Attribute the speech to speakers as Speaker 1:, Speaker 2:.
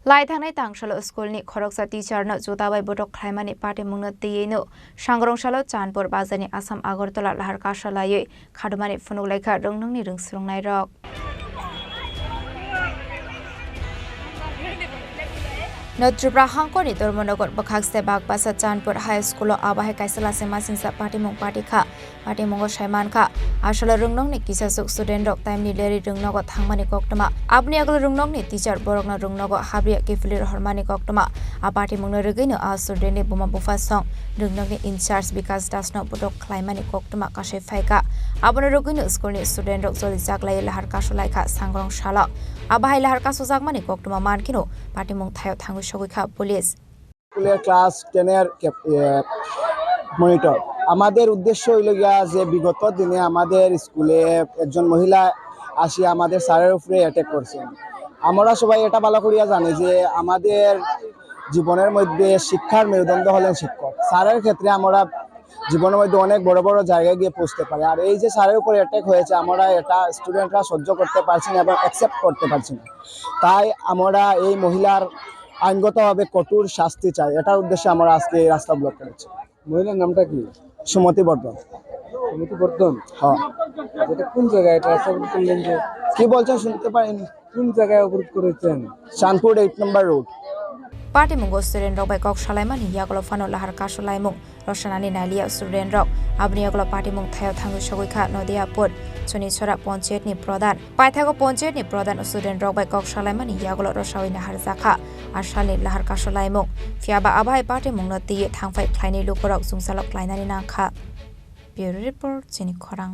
Speaker 1: Lai thangnai tangsalo school ni khoroksa teacher no jotabai bodok khlaimani party mungna tiyeno Sangrongsalo Chandpur Bazar ni Assam Agartala Lahar Kasolaikha khadumani Khorang Rwngswrwngnairok No Tripura hangkoni dormonogon bakhakste bagbasa Chandpur High School abahe kaisala sema sinsa party mung shaiman kha asala rungnong ni kisasuk student rok time ni leri rungnogo thangmani koktoma abni aglo rungnong ni teacher borokna rungnogo habria kefili hormani koktoma a party mung regaino a student ni boma bufa song rungnong ni in charge because das no bodok klaimani koktoma kashe phaika abona regaino school ni student rok joli jaklai Lahar Kasolaikha Sangrongsalo abahe Lahar Kasojagmani koktoma mankino party mung thayo thangu Kasolaikha police
Speaker 2: স্কুলের class 10 এর monitor আমাদের উদ্দেশ্য হইল গিয়া যে বিগত দিনে আমাদের স্কুলে একজন মহিলা আসি আমাদের স্যারের উপরে অ্যাটাক করছেন আমরা সবাই এটা ভালো করিয়া জানি যে আমাদের জীবনের মধ্যে শিক্ষার মেরুদণ্ড হলেন শিক্ষক স্যারের ক্ষেত্রে আমরা জীবনের মধ্যে অনেক বড় বড় জায়গায় গিয়ে পৌঁছতে পারি আর এই যে স্যারের উপরে অ্যাটাক হয়েছে আমরা এটা স্টুডেন্টরা সহ্য করতে পারছি না এবং অ্যাকসেপ্ট করতে পারছি না তাই আমরা এই মহিলার আইনগতভাবে কঠোর শাস্তি চাই এটার উদ্দেশ্যে আমরা আজকে এই রাস্তা ব্লক করেছি
Speaker 3: মহিলার নামটা কি
Speaker 2: সুমতি বর্ধন হ্যাঁ
Speaker 3: এটা কোন জায়গায় এটা বললেন যে
Speaker 2: কি বলছেন শুনতে পারিনি
Speaker 3: কোন জায়গায় অবরোধ করেছেন
Speaker 2: চাঁদপুর 8 নম্বর road
Speaker 1: Party mungo student rok bai kok salaimani yagolo fano Lahar Kasolaimung Roshanani nalia student rok abni yagolo party mung thayo thangu Shogoikha Nodia Put Chini Chora Ponchayat ni Pradhan Paithago Ponchayat ni Pradhan student rok bai kok salaimani yagolo Rosawina Harjakha Ashali Lahar Kasolaimung Fiaba abai party mung no ti thangfai khlaini lukorok jungsalok lainani nangkha Bureau Report Chini Khorang